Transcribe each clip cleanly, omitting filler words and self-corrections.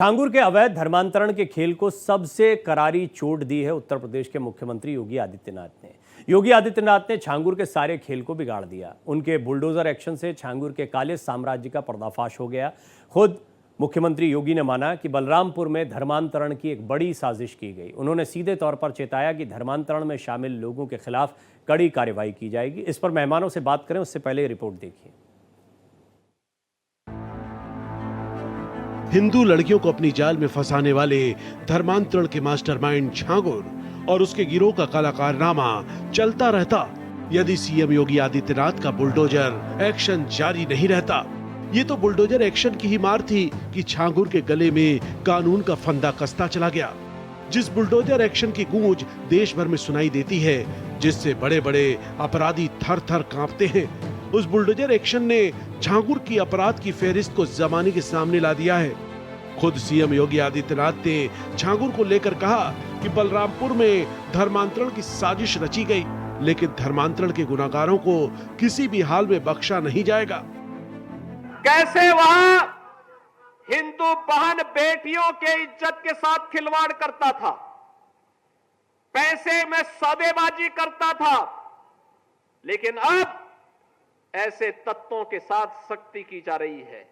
छांगुर के अवैध धर्मांतरण के खेल को सबसे करारी चोट दी है उत्तर प्रदेश के मुख्यमंत्री योगी आदित्यनाथ ने। योगी आदित्यनाथ ने छांगुर के सारे खेल को बिगाड़ दिया। उनके बुलडोजर एक्शन से छांगुर के काले साम्राज्य का पर्दाफाश हो गया। खुद मुख्यमंत्री योगी ने माना कि बलरामपुर में धर्मांतरण की एक बड़ी साजिश की गई। उन्होंने सीधे तौर पर चेताया कि धर्मांतरण में शामिल लोगों के खिलाफ कड़ी कार्रवाई की जाएगी। इस पर मेहमानों से बात करें उससे पहले रिपोर्ट देखिए। हिंदू लड़कियों को अपनी जाल में फंसाने वाले धर्मांतरण के मास्टरमाइंड छांगुर और उसके गिरोह का काला कारनामा चलता रहता यदि सीएम योगी आदित्यनाथ का बुलडोजर एक्शन जारी नहीं रहता। ये तो बुलडोजर एक्शन की ही मार थी कि छांगुर के गले में कानून का फंदा कसता चला गया। जिस बुलडोजर एक्शन की गूंज देश भर में सुनाई देती है, जिससे बड़े बड़े अपराधी थर थर कांपते हैं, उस बुलडोजर एक्शन ने छांगुर की अपराध की फेहरिस्त को जमाने के सामने ला दिया है। खुद सीएम योगी आदित्यनाथ ने छांगुर को लेकर कहा कि बलरामपुर में धर्मांतरण की साजिश रची गई, लेकिन धर्मांतरण के गुनाहगारों को किसी भी हाल में बख्शा नहीं जाएगा। कैसे वहां हिंदू बहन बेटियों के इज्जत के साथ खिलवाड़ करता था, पैसे में सौदेबाजी करता था, लेकिन अब ऐसे तत्वों के साथ सख्ती की जा रही है।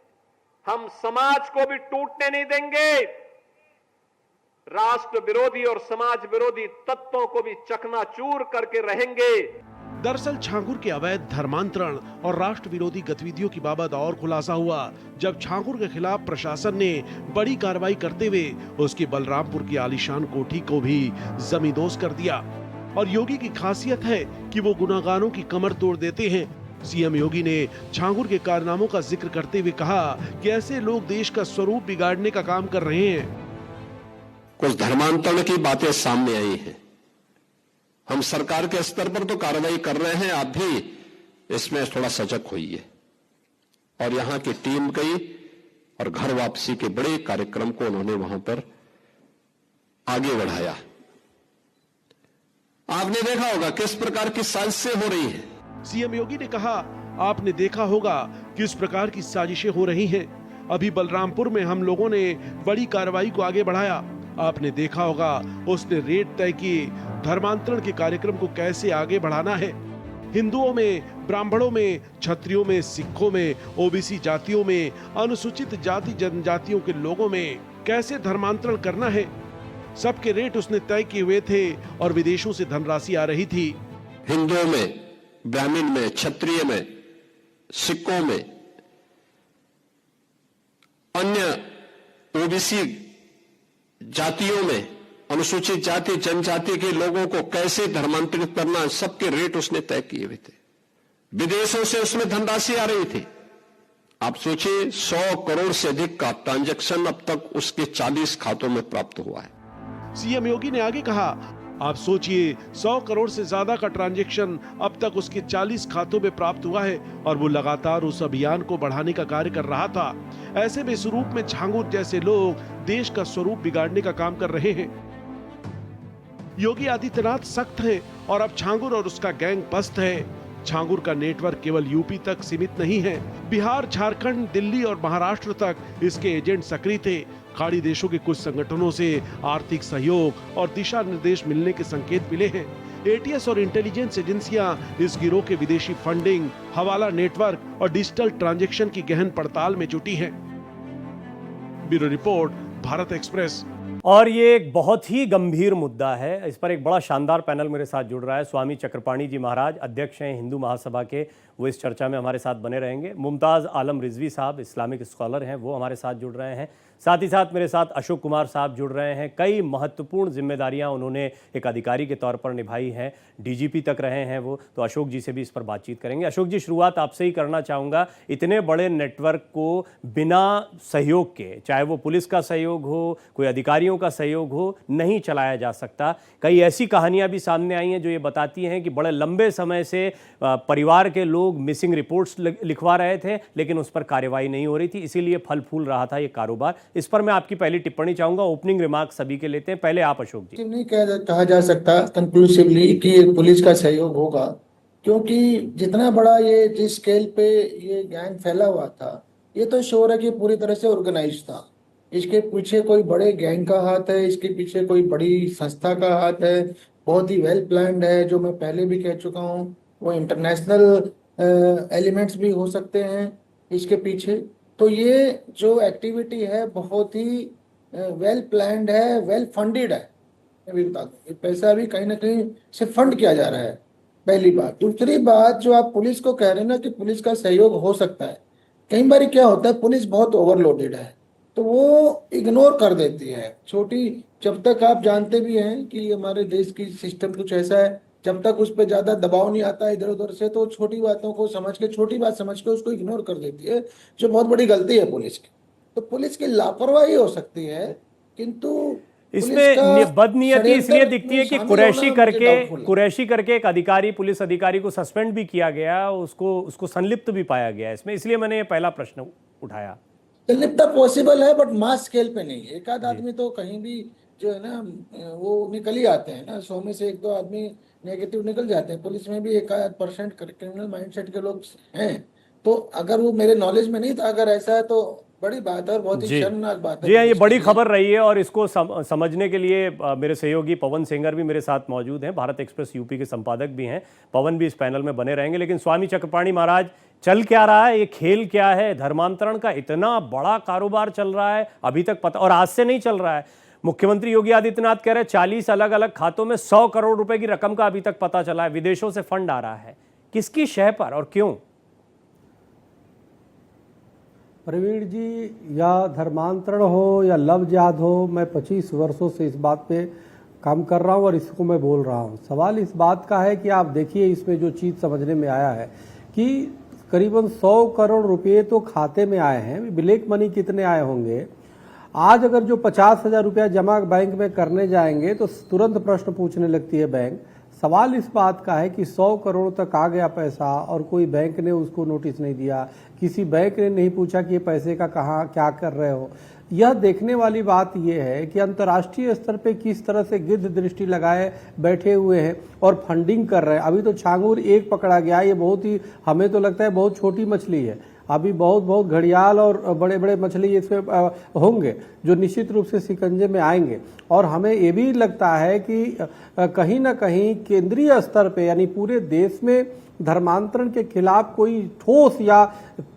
हम समाज को भी टूटने नहीं देंगे। राष्ट्र विरोधी और समाज विरोधी तत्वों को भी चकनाचूर करके रहेंगे। दरअसल छांगुर के अवैध धर्मांतरण और राष्ट्र विरोधी गतिविधियों की बाबत और खुलासा हुआ जब छांगुर के खिलाफ प्रशासन ने बड़ी कार्रवाई करते हुए उसकी बलरामपुर की आलीशान कोठी को भी जमींदोज कर दिया। और योगी की खासियत है कि वो गुनाहगारों की कमर तोड़ देते हैं। सीएम योगी ने छांगुर के कारनामों का जिक्र करते हुए कहा कि ऐसे लोग देश का स्वरूप बिगाड़ने का काम कर रहे हैं। कुछ धर्मांतरण की बातें सामने आई हैं। हम सरकार के स्तर पर तो कार्रवाई कर रहे हैं, आप भी इसमें थोड़ा सजग होइए। और यहां की टीम गई और घर वापसी के बड़े कार्यक्रम को उन्होंने वहां पर आगे बढ़ाया। आपने देखा होगा किस प्रकार की साजिशें हो रही हैं। सीएम योगी ने कहा, आपने देखा होगा किस प्रकार की साजिशें हो रही हैं। अभी बलरामपुर में हम लोगों ने बड़ी कार्रवाई को आगे बढ़ाया। आपने देखा होगा उसने रेट तय की धर्मांतरण के कार्यक्रम को कैसे आगे बढ़ाना है। हिंदुओं में, ब्राह्मणों में, क्षत्रियों में, सिखों में, ओबीसी जातियों में, अनुसूचित जाति जनजातियों के लोगों में कैसे धर्मांतरण करना है, सबके रेट उसने तय किए हुए थे और विदेशों से धनराशि आ रही थी। हिंदुओं में, ब्राह्मण में, क्षत्रिय में, सिखों में, अन्य ओबीसी जातियों में, अनुसूचित जाति जनजाति के लोगों को कैसे धर्मांतरित करना, सबके रेट उसने तय किए हुए थे। विदेशों से उसमें धनराशि आ रही थी। आप सोचिए 100 करोड़ से अधिक का ट्रांजैक्शन अब तक उसके 40 खातों में प्राप्त हुआ है। सीएम योगी ने आगे कहा, आप सोचिए 100 करोड़ से ज्यादा का ट्रांजैक्शन अब तक उसके 40 खातों में प्राप्त हुआ है और वो लगातार उस अभियान को बढ़ाने का कार्य कर रहा था। ऐसे में इस रूप में छांगुर जैसे लोग देश का स्वरूप बिगाड़ने का काम कर रहे हैं। योगी आदित्यनाथ सख्त हैं और अब छांगुर और उसका गैंग पस्त है। छांगुर का नेटवर्क केवल यूपी तक सीमित नहीं है। बिहार, झारखंड, दिल्ली और महाराष्ट्र तक इसके एजेंट सक्रिय थे। खाड़ी देशों के कुछ संगठनों से आर्थिक सहयोग और दिशा निर्देश मिलने के संकेत मिले हैं। एटीएस और इंटेलिजेंस एजेंसियां इस गिरोह के विदेशी फंडिंग, हवाला नेटवर्क और डिजिटल ट्रांजैक्शन की गहन पड़ताल में जुटी हैं। Bureau report, Bharat express. और ये एक बहुत ही गंभीर मुद्दा है। इस पर एक बड़ा शानदार पैनल मेरे साथ जुड़ रहा है। स्वामी चक्रपाणी जी महाराज अध्यक्ष हैं हिंदू महासभा के, वो इस चर्चा में हमारे साथ बने रहेंगे। मुमताज़ आलम रिजवी साहब इस्लामिक स्कॉलर हैं, वो हमारे साथ जुड़ रहे हैं। साथ ही साथ मेरे साथ अशोक कुमार साहब जुड़ रहे हैं। कई महत्वपूर्ण जिम्मेदारियां उन्होंने एक अधिकारी के तौर पर निभाई हैं, डीजीपी तक रहे हैं वो। तो अशोक जी से भी इस पर बातचीत करेंगे। अशोक जी, शुरुआत आपसे ही करना चाहूँगा। इतने बड़े नेटवर्क को बिना सहयोग के, चाहे वो पुलिस का सहयोग हो, कोई अधिकारियों का सहयोग हो, नहीं चलाया जा सकता। कई ऐसी कहानियां भी सामने आई हैं जो ये बताती हैं कि बड़े लंबे समय से परिवार के लोग मिसिंग रिपोर्ट्स लिखवा रहे थे, लेकिन उस पर कार्रवाई नहीं हो रही थी, इसीलिए फल फूल रहा था ये कारोबार। इस पर मैं आपकी पहली टिप्पणी चाहूंगा। ओपनिंग रिमार्क सभी के लेते हैं, पहले आप अशोक जी। नहीं कहा जा सकता कंक्लूसिवली कि पुलिस का सहयोग होगा, क्योंकि जितना बड़ा ये जिस स्केल पे ये गैंग फैला हुआ था, ये तो श्योर है कि पूरी तरह से ऑर्गेनाइज था। इसके पीछे कोई बड़े गैंग का हाथ है, इसके पीछे कोई बड़ी संस्था का हाथ है, बहुत ही वेल प्लान्ड है। जो मैं पहले भी कह चुका हूँ, वो इंटरनेशनल एलिमेंट्स भी हो सकते हैं इसके पीछे। तो ये जो एक्टिविटी है बहुत ही वेल प्लान्ड है, वेल फंडेड है। मैं भी बता दूं, ये पैसा भी कहीं ना कहीं से फंड किया जा रहा है, पहली बात। दूसरी बात, जो आप पुलिस को कह रहे हैं ना कि पुलिस का सहयोग हो सकता है, कई बार क्या होता है, पुलिस बहुत ओवरलोडेड है तो वो इग्नोर कर देती है छोटी। जब तक आप जानते भी हैं कि हमारे देश की सिस्टम कुछ ऐसा है, जब तक उस पर ज्यादा दबाव नहीं आता इधर उधर से, तो छोटी बातों को समझ के, छोटी बात समझ के उसको इग्नोर कर देती है, जो बहुत बड़ी गलती है पुलिस की। तो पुलिस की लापरवाही हो सकती है, किंतु पुलिस का इसमें बदनीयती इसलिए षड्यंत्र दिखती में है कि शामिल होना मुझे डाउटफुल है। कुरैशी करके एक अधिकारी, पुलिस अधिकारी को सस्पेंड भी किया गया, उसको संलिप्त भी पाया गया इसमें, इसलिए मैंने ये पहला प्रश्न उठाया। संलिप्तता पॉसिबल है, बट मास स्केल पे नहीं। एक आध आदमी तो कहीं भी जो है ना वो निकल ही आते हैं ना, 100 में से एक दो आदमी नेगेटिव निकल जाते हैं। पुलिस में भी एक आध परसेंट क्रिमिनल माइंडसेट के लोग हैं। तो अगर वो मेरे नॉलेज में नहीं था, अगर ऐसा है तो बड़ी बात है और बहुत ही जी शर्मनाक बात है जी हाँ, ये पुलिस के बड़ी लिए। खबर रही है और इसको समझने के लिए मेरे सहयोगी पवन सेंगर भी मेरे साथ मौजूद हैं, भारत एक्सप्रेस यूपी के संपादक भी हैं। पवन भी इस पैनल में बने रहेंगे। लेकिन स्वामी चक्रपाणी महाराज, चल क्या रहा है, ये खेल क्या है? धर्मांतरण का इतना बड़ा कारोबार चल रहा है अभी तक पता, और आज से नहीं चल रहा है। मुख्यमंत्री योगी आदित्यनाथ कह रहे हैं 40 अलग अलग खातों में 100 करोड़ रुपए की रकम का अभी तक पता चला है। विदेशों से फंड आ रहा है, किसकी शह पर और क्यों? प्रवीण जी, या धर्मांतरण हो या लव जिहाद हो, मैं 25 वर्षों से इस बात पे काम कर रहा हूँ और इसको मैं बोल रहा हूँ। सवाल इस बात का है कि आप देखिए, इसमें जो चीज़ समझने में आया है कि करीबन 100 करोड़ रुपए तो खाते में आए हैं। ब्लैक मनी कितने आए होंगे? आज अगर जो 50,000 रुपया जमा बैंक में करने जाएंगे तो तुरंत प्रश्न पूछने लगती है बैंक। सवाल इस बात का है कि 100 करोड़ तक आ गया पैसा और कोई बैंक ने उसको नोटिस नहीं दिया, किसी बैंक ने नहीं पूछा कि ये पैसे का कहाँ क्या कर रहे हो। यह देखने वाली बात यह है कि अंतर्राष्ट्रीय स्तर पे किस तरह से गिद्ध दृष्टि लगाए बैठे हुए हैं और फंडिंग कर रहे हैं। अभी तो छांगूर एक पकड़ा गया, ये बहुत ही, हमें तो लगता है बहुत छोटी मछली है। अभी बहुत बहुत घड़ियाल और बड़े बड़े मछली इसमें होंगे जो निश्चित रूप से शिकंजे में आएंगे। और हमें ये भी लगता है कि कहीं ना कहीं केंद्रीय स्तर पे, यानी पूरे देश में धर्मांतरण के खिलाफ कोई ठोस या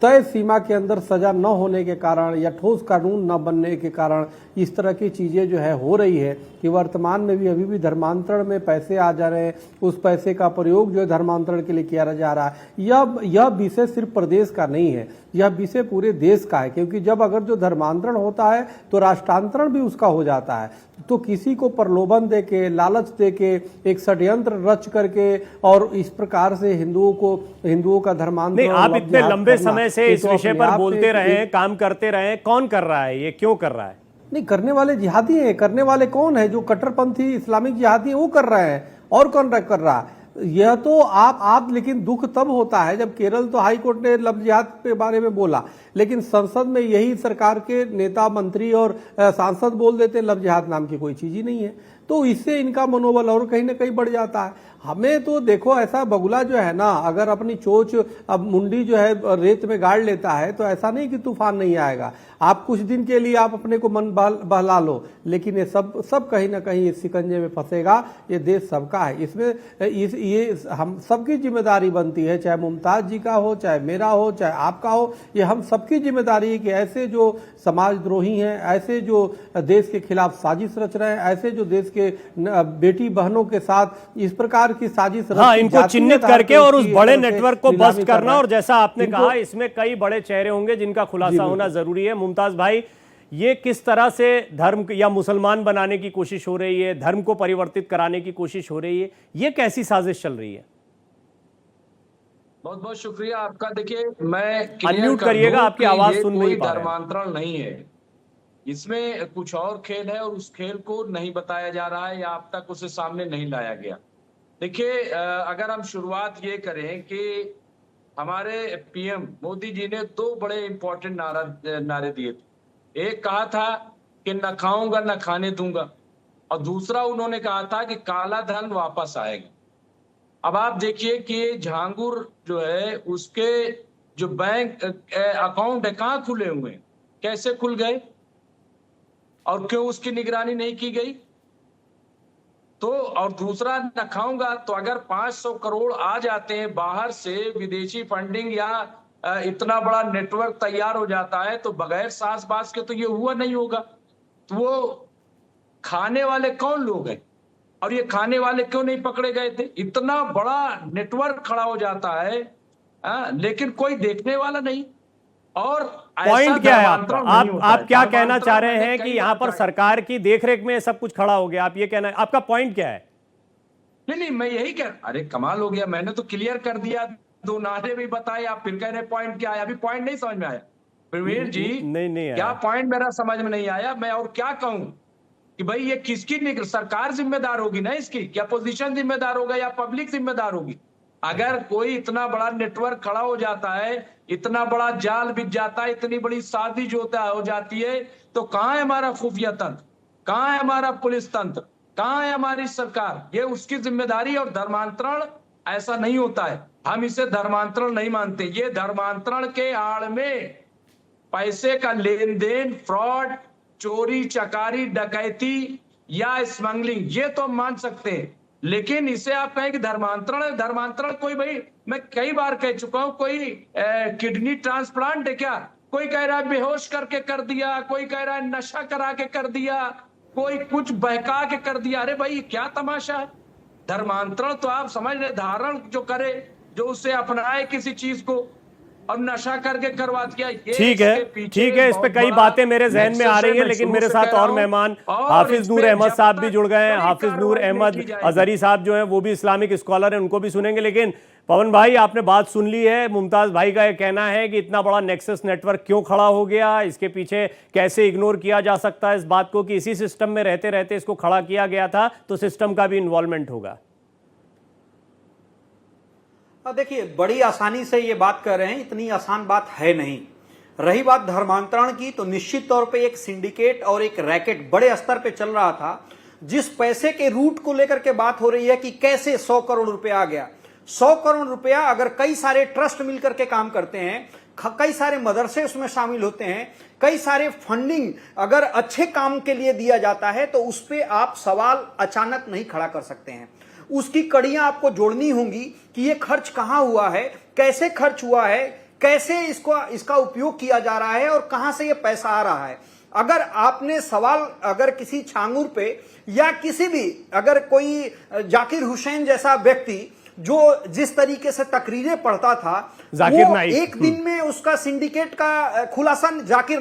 तय सीमा के अंदर सजा न होने के कारण या ठोस कानून न बनने के कारण इस तरह की चीज़ें जो है हो रही है कि वर्तमान में भी अभी भी धर्मांतरण में पैसे आ जा रहे हैं, उस पैसे का प्रयोग जो है धर्मांतरण के लिए किया जा रहा है। यह विषय सिर्फ प्रदेश का नहीं है, यह विषय पूरे देश का है। क्योंकि जब अगर जो धर्मांतरण होता है तो राष्ट्रांतरण भी उसका हो जाता है। तो किसी को प्रलोभन देके, लालच देके, एक षड्यंत्र रच करके और इस प्रकार से हिंदुओं का धर्मांतरण। नहीं, आप इतने लंबे समय से इस विषय पर बोलते रहे, काम करते रहे, कौन कर रहा है ये, क्यों कर रहा है? नहीं, करने वाले जिहादी हैं। करने वाले कौन है? जो कट्टरपंथी इस्लामिक जिहादी है वो कर रहे हैं। और कौन कर रहा है? यह तो आप लेकिन दुख तब होता है जब केरल तो हाई कोर्ट ने लव जिहाद के बारे में बोला, लेकिन संसद में यही सरकार के नेता, मंत्री और सांसद बोल देते हैं लव जिहाद नाम की कोई चीज ही नहीं है। तो इससे इनका मनोबल और कहीं ना कहीं बढ़ जाता है। हमें तो देखो, ऐसा बगुला जो है ना, अगर अपनी चोंच अब मुंडी जो है रेत में गाड़ लेता है तो ऐसा नहीं कि तूफान नहीं आएगा। आप कुछ दिन के लिए आप अपने को मन बहला लो, लेकिन ये सब कहीं ना कहीं इस शिकंजे में फंसेगा। ये देश सबका है, इसमें ये हम सबकी जिम्मेदारी बनती है, चाहे मुमताज जी का हो, चाहे मेरा हो, चाहे आपका हो। ये हम सबकी जिम्मेदारी है कि ऐसे जो समाजद्रोही हैं, ऐसे जो देश के खिलाफ साजिश रच रहे हैं, ऐसे जो देश के बेटी बहनों के साथ इस प्रकार की साजिश, हाँ, इनको चिन्हित करके और उस बड़े नेटवर्क को बस्ट करना। और जैसा आपने कहा, इसमें कई बड़े चेहरे होंगे जिनका खुलासा होना जरूरी है। मुमताज भाई, ये किस तरह से धर्म या मुसलमान बनाने की कोशिश हो रही है, धर्म को परिवर्तित कराने की कोशिश हो रही है, ये कैसी साजिश चल रही है? बहुत बहुत शुक्रिया आपका। देखिए, मैं अनम्यूट करिएगा, आपकी आवाज सुन नहीं पा रहे। धर्मांतरण नहीं है, इसमें कुछ और खेल है और उस खेल को नहीं बताया जा रहा है या अब तक उसे सामने नहीं लाया गया। देखिए, अगर हम शुरुआत ये करें कि हमारे पीएम मोदी जी ने 2 बड़े इंपॉर्टेंट नारे दिए थे। एक कहा था कि न खाऊंगा न खाने दूंगा, और दूसरा उन्होंने कहा था कि काला धन वापस आएगा। अब आप देखिए कि झांगुर जो है, उसके जो बैंक अकाउंट है कहाँ खुले हुए हैं, कैसे खुल गए? और क्यों उसकी निगरानी नहीं की गई? तो और दूसरा न खाऊंगा तो अगर 500 करोड़ आ जाते हैं बाहर से विदेशी फंडिंग या इतना बड़ा नेटवर्क तैयार हो जाता है तो बगैर सास बास के तो ये हुआ नहीं होगा। तो वो खाने वाले कौन लोग हैं और ये खाने वाले क्यों नहीं पकड़े गए थे? इतना बड़ा नेटवर्क खड़ा हो जाता है लेकिन कोई देखने वाला नहीं। और पॉइंट क्या है आपका? आप क्या कहना चाह रहे हैं कि यहाँ पर सरकार सरकार की देखरेख में सब कुछ खड़ा हो गया? आप ये कहना, आपका पॉइंट क्या है? नहीं, मैं यही कह, अरे कमाल हो गया, मैंने तो क्लियर कर दिया, 2 नारे भी बताए, आप फिर कह रहे पॉइंट क्या है? अभी पॉइंट नहीं समझ में आया प्रवीण जी? नहीं क्या आया। पॉइंट मेरा समझ में नहीं आया? मैं और क्या कहूं कि भाई ये किसकी सरकार जिम्मेदार होगी ना इसकी? क्या पोजीशन जिम्मेदार होगा या पब्लिक जिम्मेदार होगी? अगर कोई इतना बड़ा नेटवर्क खड़ा हो जाता है, इतना बड़ा जाल बिछ जाता है, इतनी बड़ी साजिश हो जाती है, तो कहां है हमारा खुफिया तंत्र? कहां है हमारा पुलिस तंत्र? कहां है हमारी सरकार? ये उसकी जिम्मेदारी। और धर्मांतरण ऐसा नहीं होता है, हम इसे धर्मांतरण नहीं मानते। ये धर्मांतरण के आड़ में पैसे का लेन देन, फ्रॉड, चोरी चकारी, डकैती या स्मगलिंग, ये तो हम मान सकते हैं। लेकिन इसे आप कहें कि धर्मांतरण है, धर्मांतरण कोई, भाई मैं कई बार कह चुका हूं, कोई किडनी ट्रांसप्लांट है क्या? कोई कह रहा है बेहोश करके कर दिया, कोई कह रहा है नशा करा के कर दिया, कोई कुछ बहका के कर दिया। अरे भाई क्या तमाशा है? धर्मांतरण तो आप समझ रहे, धारण जो करे, जो उसे अपनाए किसी चीज को और नशा करके करवा दिया। ठीक है, इस पे कई बातें मेरे जहन में आ रही है, लेकिन मेरे साथ और मेहमान हाफिज नूर अहमद साहब भी जुड़ गए हैं। हाफिज नूर अहमद अजहरी साहब जो हैं वो भी इस्लामिक स्कॉलर हैं, उनको भी सुनेंगे। लेकिन पवन भाई, आपने बात सुन ली है। मुमताज भाई का यह कहना है कि इतना बड़ा नेक्सस नेटवर्क क्यों खड़ा हो गया, इसके पीछे कैसे इग्नोर किया जा सकता है इस बात को कि इसी सिस्टम में रहते रहते इसको खड़ा किया गया था, तो सिस्टम का भी इन्वॉल्वमेंट होगा। देखिए, बड़ी आसानी से ये बात कर रहे हैं, इतनी आसान बात है नहीं। रही बात धर्मांतरण की, तो निश्चित तौर पे एक सिंडिकेट और एक रैकेट बड़े स्तर पे चल रहा था। जिस पैसे के रूट को लेकर के बात हो रही है कि कैसे 100 करोड़ रुपया आ गया, 100 करोड़ रुपया अगर कई सारे ट्रस्ट मिलकर के काम करते हैं, कई सारे मदरसे उसमें शामिल होते हैं, कई सारे फंडिंग अगर अच्छे काम के लिए दिया जाता है, तो उस पर आप सवाल अचानक नहीं खड़ा कर सकते हैं। उसकी कड़ियां आपको जोड़नी होंगी कि ये खर्च कहां हुआ है, कैसे खर्च हुआ है, कैसे इसका उपयोग किया जा रहा है और कहां से ये पैसा आ रहा है। अगर आपने सवाल अगर किसी छांगुर पे या किसी भी, अगर कोई जाकिर हुसैन जैसा व्यक्ति जो जिस तरीके से तकरीरें पढ़ता था, जाकिर वो नाइक, एक दिन में उसका सिंडिकेट का खुलासा, जाकिर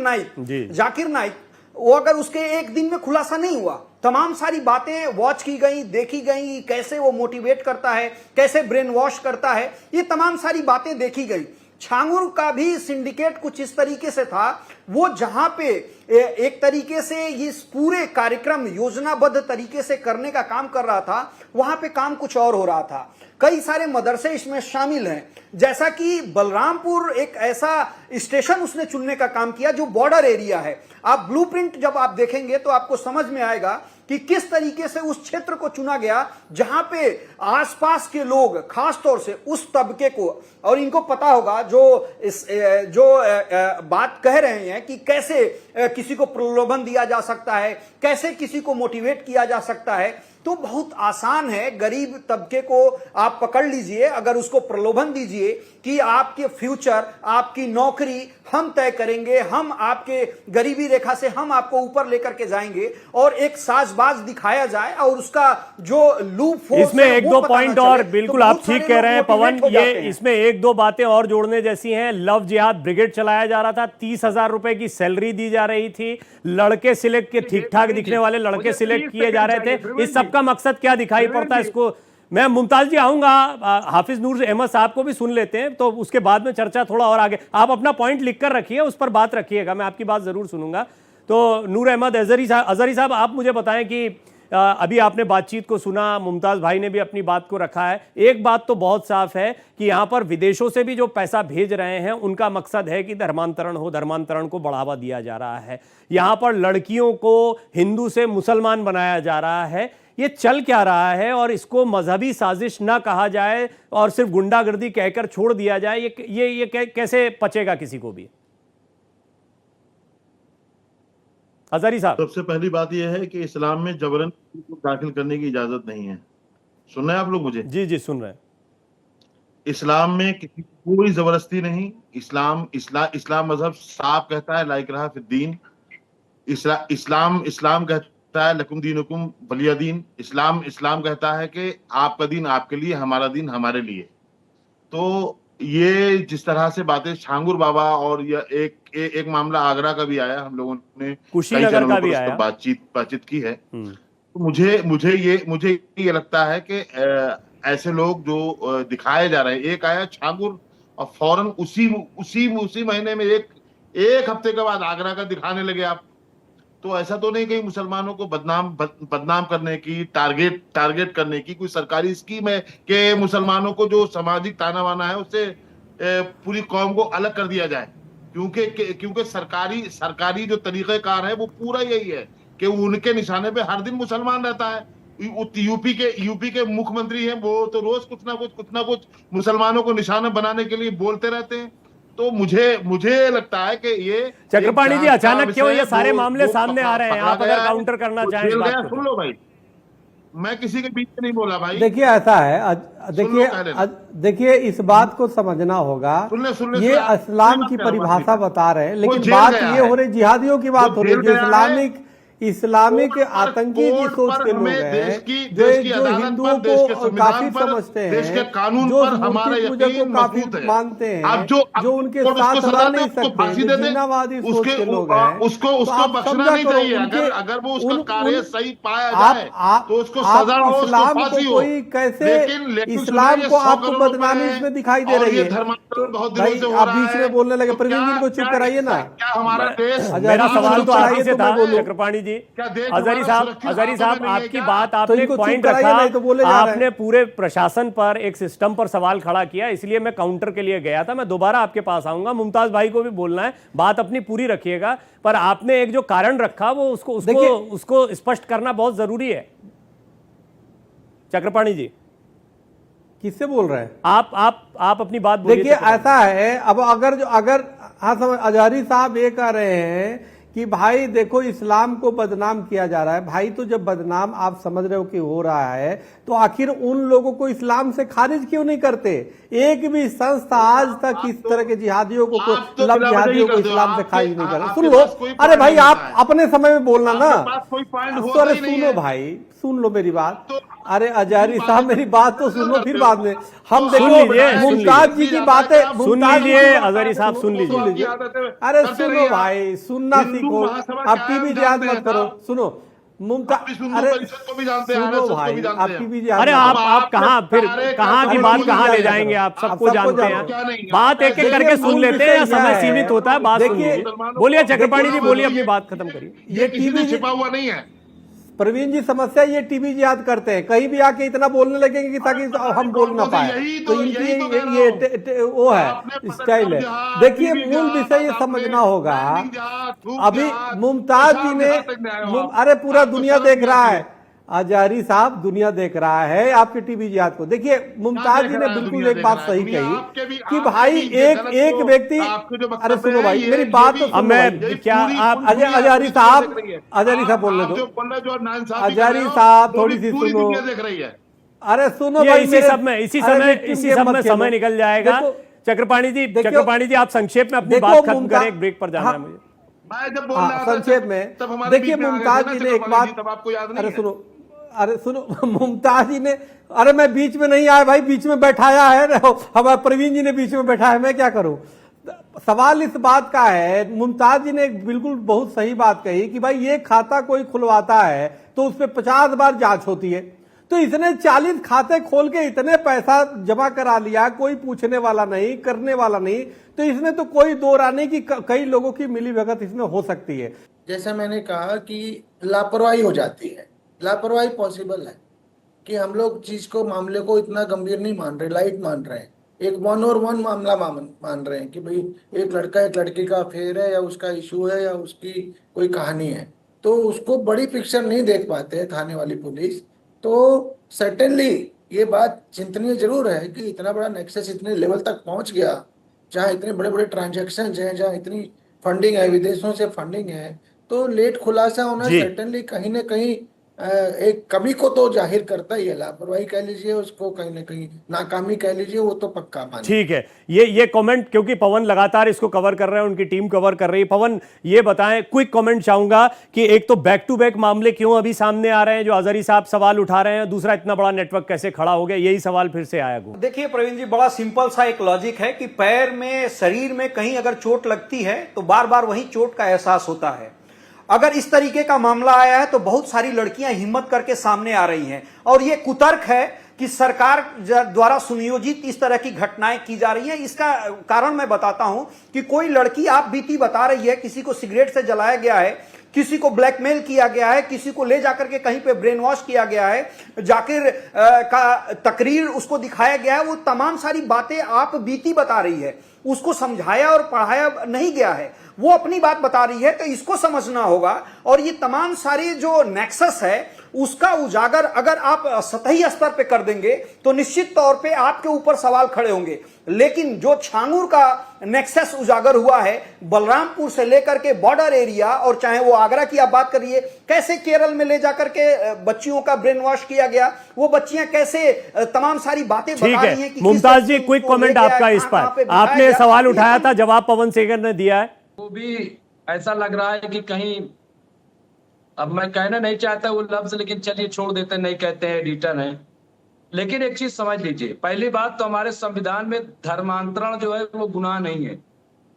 नाइक, वो अगर उसके एक दिन में खुलासा नहीं हुआ, तमाम सारी बातें वॉच की गई, देखी गई, कैसे वो मोटिवेट करता है, कैसे ब्रेन वॉश करता है, ये तमाम सारी बातें देखी गई। छांगुर का भी सिंडिकेट कुछ इस तरीके से था, वो जहां पे एक तरीके से इस पूरे कार्यक्रम योजनाबद्ध तरीके से करने का काम कर रहा था, वहां पे काम कुछ और हो रहा था। कई सारे मदरसे इसमें शामिल हैं, जैसा कि बलरामपुर एक ऐसा स्टेशन उसने चुनने का काम किया जो बॉर्डर एरिया है। आप ब्लूप्रिंट जब आप देखेंगे तो आपको समझ में आएगा कि किस तरीके से उस क्षेत्र को चुना गया जहां पे आसपास के लोग, खास तौर से उस तबके को, और इनको पता होगा जो बात कह रहे हैं कि कैसे किसी को प्रलोभन दिया जा सकता है, कैसे किसी को मोटिवेट किया जा सकता है, तो बहुत आसान है। गरीब तबके को आप पकड़ लीजिए, अगर उसको प्रलोभन दीजिए कि आपके फ्यूचर, आपकी नौकरी हम तय करेंगे, हम आपके गरीबी रेखा से हम आपको ऊपर लेकर के जाएंगे, और एक साजबाज दिखाया जाए और उसका जो लूप इसमें एक दो पॉइंट और, बिल्कुल आप ठीक कह रहे हैं पवन, ये इसमें एक दो बातें और जोड़ने जैसी हैं। लव जिहाद ब्रिगेड चलाया जा रहा था, 30,000 रुपए की सैलरी दी जा रही थी, लड़के सिलेक्ट के, ठीक ठाक दिखने वाले लड़के सिलेक्ट किए जा रहे थे। इस सब का मकसद क्या दिखाई पड़ता है? इसको मैं मुमताज जी आऊंगा, हाफिज नूर अहमद साहब को भी सुन लेते हैं, तो उसके बाद में चर्चा थोड़ा और आगे। आप अपना पॉइंट लिख कर रखिए, उस पर बात रखिएगा, मैं आपकी बात जरूर सुनूंगा। तो नूर अहमद अजहरी साहब, आप मुझे बताएं कि अभी आपने बातचीत को सुना, मुमताज भाई ने भी अपनी बात को रखा है। एक बात तो बहुत साफ है कि यहां पर विदेशों से भी जो पैसा भेज रहे हैं उनका मकसद है कि धर्मांतरण हो, धर्मांतरण को बढ़ावा दिया जा रहा है। यहां पर लड़कियों को हिंदू से मुसलमान बनाया जा रहा है। ये चल क्या रहा है? और इसको मजहबी साजिश ना कहा जाए और सिर्फ गुंडागर्दी कहकर छोड़ दिया जाए, ये कैसे पचेगा किसी को भी? हजारी साहब। सबसे पहली बात यह है कि इस्लाम में जबरन दाखिल करने की इजाजत नहीं है। सुन रहे हैं आप लोग मुझे? जी जी सुन रहे हैं। इस्लाम में किसी की कोई जबरदस्ती नहीं। इस्लाम मजहब साफ कहता है ला इकराह फिद्दीन। इस्लाम कहता है लकुम दीनुकुम वलिया दीन। इस्लाम कहता है कि आपका दीन आपके लिए, हमारा दीन हमारे लिए। तो ये जिस तरह से बातें छांगुर बाबा और एक मामला आगरा का भी आया, हम लोगों ने कई कुशीनगर चैनलों का पर भी उस पर आया। बातचीत की है। तो मुझे ये लगता है कि ऐसे लोग जो दिखाए जा रहे हैं, एक आया छांगुर और फौरन उसी महीने में एक हफ्ते के बाद आगरा का दिखाने लगे आप। तो ऐसा तो नहीं कहीं मुसलमानों को बदनाम करने की, टारगेट करने की कोई सरकारी स्कीम है कि मुसलमानों को जो सामाजिक ताना वाना है उससे पूरी कौम को अलग कर दिया जाए। क्योंकि सरकारी जो तरीक़ेकार है वो पूरा यही है कि उनके निशाने पे हर दिन मुसलमान रहता है। यूपी के मुख्यमंत्री हैं, वो तो रोज कुछ ना कुछ मुसलमानों को निशाना बनाने के लिए बोलते रहते हैं। तो मुझे लगता है कि ये चक्रपाणी जी अचानक क्यों ये सारे मामले सामने आ रहे हैं? आप अगर काउंटर करना चाहें इस बात को। सुन लो भाई, मैं किसी के बीच में नहीं बोला भाई। देखिए ऐसा है, देखिए इस बात को समझना होगा। ये इस्लाम की परिभाषा बता रहे हैं, लेकिन बात ये हो रही, जिहादियों की बात हो रही है, जो इस्लामिक आतंकी की सोच के लोग हैं, जो हिंदुओं को काफी समझते हैं, जो मूर्ति पूजा को काफी मानते हैं, जो उनके साथ रह नहीं सकते, जो जिन्नावादी सोच के लोग हैं, उसको बख्शना नहीं चाहिए। अगर वो उसका कार्य सही पाया जाए तो उसको सजा हो, इस्लाम को कोई कैसे, इस्लाम को आपको बदनामी इसमें दिखाई दे रही है। भाई आप बीच में बोलने लगे, प्रवीण जी को चुप कराइए ना। हमारा देश, मेरा सवाल तो आप ही से था चक्रपाणी जी। हजारी साहब आपकी बात आपने पॉइंट रखा, आपने पूरे प्रशासन पर, एक सिस्टम पर सवाल खड़ा किया, इसलिए मैं काउंटर के लिए गया था। मैं दोबारा आपके पास आऊंगा, मुमताज भाई को भी बोलना है, बात अपनी पूरी रखिएगा, पर आपने एक जो कारण रखा वो उसको स्पष्ट करना बहुत जरूरी है। चक्रपाणी जी किससे बोल रहे हैं आप अपनी बात बोलिए। देखिए ऐसा है, अब अगर हाँ समझ, हजारी साहब ये कह रहे हैं कि भाई देखो इस्लाम को बदनाम किया जा रहा है। भाई तो जब बदनाम आप समझ रहे हो कि हो रहा है, तो आखिर उन लोगों को इस्लाम से खारिज क्यों नहीं करते? एक भी संस्था आज तक इस तरह के जिहादियों को, जिहादियों को इस्लाम से खारिज नहीं कर। सुन लो, अरे भाई आप अपने समय में बोलना ना। अरे सुनो भाई, सुन लो मेरी बात। अरे हजारी साहब मेरी बात तो सुनो, फिर बाद में हम देखो मुमताज जी की बातें सुन लीजिए। हजारी साहब सुन लीजिए। अरे सुनो भाई, सुनना सीखो, आप टीवी याद मत करो। सुनो मुमताज, अरे सुनो भाई, आप टीवी, अरे आप कहाँ की बात कहाँ ले जाएंगे? आप सबको जानते हैं, बात एक एक करके सुन लेते हैं, समय सीमित होता है, बात सुनिए। बोलिए चक्रपाणी जी, बोलिए, अपनी बात खत्म करिए। ये टीवी छिपा हुआ नहीं है प्रवीण जी, समस्या ये टीवी याद करते हैं, कहीं भी आके इतना बोलने लगेंगे कि ताकि हम बोल ना पाए। तो इनकी ये वो है, स्टाइल है। देखिए मूल विषय ये समझना होगा। अभी मुमताज जी ने, अरे पूरा दुनिया देख रहा है हजारी साहब, दुनिया देख रहा है आपके टीवी याद को। देखिए मुमताज जी ने बिल्कुल एक बात सही कही कि भाई एक व्यक्ति, अरे सुनो भाई मेरी बात तो मैं क्या आप हजारी साहब बोल रहे हो, हजारी साहब थोड़ी सी सुनो। अरे सुनो भाई, इसी समय समय निकल जाएगा। चक्रपाणी जी आप संक्षेप में अपनी बात खत्म करें, एक ब्रेक पर जाना है मुझे। संक्षेप में देखिए मुमताज जी ने एक बात, अरे सुनो मुमताज जी ने, अरे मैं बीच में नहीं आया भाई, बीच में बैठाया है, हमारे प्रवीण जी ने बीच में बैठा है, मैं क्या करूं? सवाल इस बात का है, मुमताज जी ने बिल्कुल बहुत सही बात कही कि भाई ये खाता कोई खुलवाता है तो उस पर 50 बार जांच होती है। तो इसने 40 खाते खोल के इतने पैसा जमा करा लिया, कोई पूछने वाला नहीं, करने वाला नहीं, तो इसमें तो कोई दो रानी की कई लोगों की मिलीभगत इसमें हो सकती है। जैसा मैंने कहा कि लापरवाही हो जाती है, लापरवाही पॉसिबल है कि हम लोग चीज को, मामले को इतना गंभीर नहीं मान रहे, लाइट मान रहे हैं, एक 1 मामला मान रहे हैं कि भाई एक लड़का एक लड़की का अफेयर है या उसका इशू है या उसकी कोई कहानी है, तो उसको बड़ी पिक्चर नहीं देख पाते थाने वाली पुलिस। तो सर्टेनली ये बात चिंतनीय जरूर है कि इतना बड़ा नेक्सस इतने लेवल तक पहुंच गया, जहाँ इतने बड़े बड़े ट्रांजैक्शन हैं, जहाँ इतनी फंडिंग है, विदेशों से फंडिंग है, तो लेट खुलासा होना जी। सर्टेनली कहीं ना कहीं एक कमी को तो जाहिर करता ही है, लापरवाही कह लीजिए उसको, कहीं ना कहीं नाकामी कह लीजिए, वो तो पक्का माने। ठीक है, ये कमेंट, क्योंकि पवन लगातार इसको कवर कर रहे हैं, उनकी टीम कवर कर रही है। पवन, ये बताएं, क्विक कमेंट चाहूंगा कि एक तो बैक टू बैक मामले क्यों अभी सामने आ रहे हैं जो अजहरी साहब सवाल उठा रहे हैं, दूसरा इतना बड़ा नेटवर्क कैसे खड़ा हो गया, यही सवाल फिर से आया। देखिए प्रवीण जी, बड़ा सिंपल सा एक लॉजिक है कि पैर में, शरीर में कहीं अगर चोट लगती है तो बार बार वही चोट का एहसास होता है। अगर इस तरीके का मामला आया है तो बहुत सारी लड़कियां हिम्मत करके सामने आ रही हैं, और यह कुतर्क है कि सरकार द्वारा सुनियोजित इस तरह की घटनाएं की जा रही हैं। इसका कारण मैं बताता हूं कि कोई लड़की आप बीती बता रही है, किसी को सिगरेट से जलाया गया है, किसी को ब्लैकमेल किया गया है, किसी को ले जाकर के कहीं पे ब्रेन वॉश किया गया है, जाकिर का तकरीर उसको दिखाया गया है, वो तमाम सारी बातें आप बीती बता रही है, उसको समझाया और पढ़ाया नहीं गया है, वो अपनी बात बता रही है। तो इसको समझना होगा, और ये तमाम सारे जो नेक्सस है उसका उजागर अगर आप सतही स्तर पे कर देंगे तो निश्चित तौर पे आपके ऊपर सवाल खड़े होंगे। लेकिन जो छांगूर का नेक्सस उजागर हुआ है, बलरामपुर से लेकर के बॉर्डर एरिया, और चाहे वो आगरा की आप बात करिए, कैसे केरल में ले जाकर के बच्चियों का ब्रेन वॉश किया गया, वो बच्चियां कैसे तमाम सारी बातें बता रही हैं कि मुमताज जी, क्विक कमेंट आपका इस पर, आपने सवाल उठाया था, जवाब पवन सेकर ने दिया है। वो भी ऐसा लग रहा है कि कहीं, अब मैं कहना नहीं चाहता वो लफ्ज, लेकिन चलिए छोड़ देते, नहीं कहते हैं, एडिटर हैं। लेकिन एक चीज समझ लीजिए, पहली बात तो हमारे संविधान में धर्मांतरण जो है वो गुनाह नहीं है,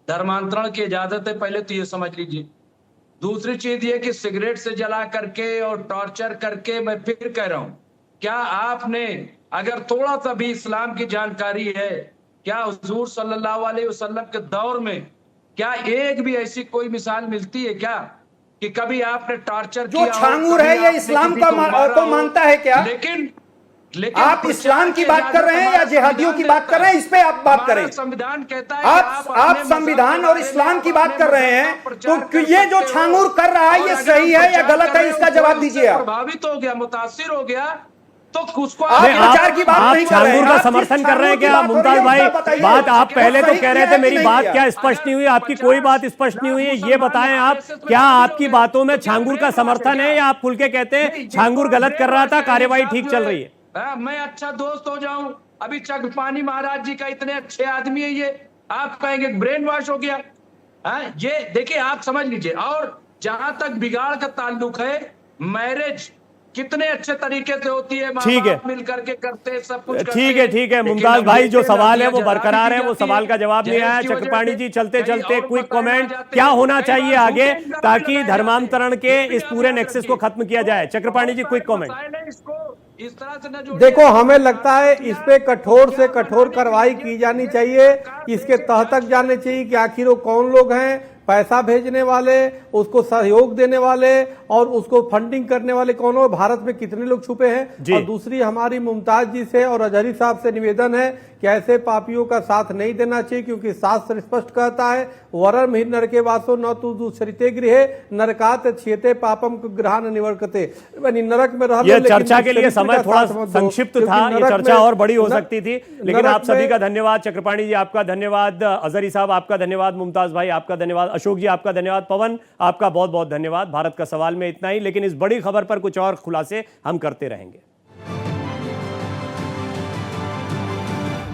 धर्मांतरण की इजाजत है, पहले तो ये समझ लीजिए। दूसरी चीज ये कि सिगरेट से जला करके और टॉर्चर करके, मैं फिर कह रहा हूं, क्या आपने अगर थोड़ा सा भी इस्लाम की जानकारी है, क्या हुजूर सल्लल्लाहु अलैहि वसल्लम के दौर में क्या एक भी ऐसी कोई मिसाल मिलती है क्या कि कभी आपने टॉर्चर जो छांगूर है ये इस्लाम का को मानता है क्या? लेकिन आप इस्लाम की बात कर रहे हैं या जिहादियों की बात कर रहे हैं, इस पे आप बात करें। संविधान कहता है आप संविधान और इस्लाम की बात कर रहे हैं, तो ये जो छांगूर कर रहा है ये सही है या गलत है, इसका जवाब दीजिए आप। प्रभावित हो गया, मुतासिर हो गया, तो उसको आप विचार की बात नहीं कर रहे हैं, छांगूर का समर्थन कर रहे हैं क्या? मुमताज भाई, बात आप पहले तो कह रहे थे, मेरी बात क्या स्पष्ट नहीं हुई, आपकी कोई बात स्पष्ट नहीं हुई है, ये बताएं आप, क्या आपकी बातों में छांगूर का समर्थन है या आप खुल के कहते हैं छांगूर गलत कर रहा था, कार्यवाही ठीक चल रही है? मैं अच्छा दोस्त हो जाऊं, अभी चक्रपाणी महाराज जी का, इतने अच्छे आदमी है ये, आप कहेंगे ब्रेन वॉश हो गया? ये देखिए, आप समझ लीजिए। और जहां तक बिगाड़ का ताल्लुक है, मैरिज कितने अच्छे तरीके से होती है, ठीक है, मिल करके करते हैं, सब कुछ ठीक है मुमताज भाई, जो सवाल है वो बरकरार है, वो सवाल का जवाब नहीं आया। चक्रपाणी जी, चलते चलते क्विक कमेंट, क्या होना चाहिए आगे ताकि धर्मांतरण के इस पूरे नेक्सस को खत्म किया जाए? चक्रपाणी जी, क्विक कमेंट। इस तरह से देखो, हमें लगता है इस पे कठोर से कठोर कार्रवाई की जानी चाहिए, इसके तह तक जाने चाहिए कि आखिर वो कौन लोग हैं, पैसा भेजने वाले, उसको सहयोग देने वाले और उसको फंडिंग करने वाले कौन हो, भारत में कितने लोग छुपे हैं। और दूसरी हमारी मुमताज जी से और अजहरी साहब से निवेदन है कि ऐसे पापियों का साथ नहीं देना चाहिए, क्योंकि शास्त्र स्पष्ट कहता है, वरम ही नरके वासो न तु दूसरिते गृहे नरकात क्षेते पापम ग्रहण निवर्तते, नरक में रह। यह चर्चा के लिए समय थोड़ा संक्षिप्त था, ये चर्चा और बड़ी हो सकती थी, लेकिन आप सभी का धन्यवाद। चक्रपाणी जी आपका धन्यवाद, अजहरी साहब आपका धन्यवाद, मुमताज भाई आपका धन्यवाद, अशोक जी आपका धन्यवाद, पवन आपका बहुत बहुत धन्यवाद। भारत का सवाल में इतना ही, लेकिन इस बड़ी खबर पर कुछ और खुलासे हम करते रहेंगे।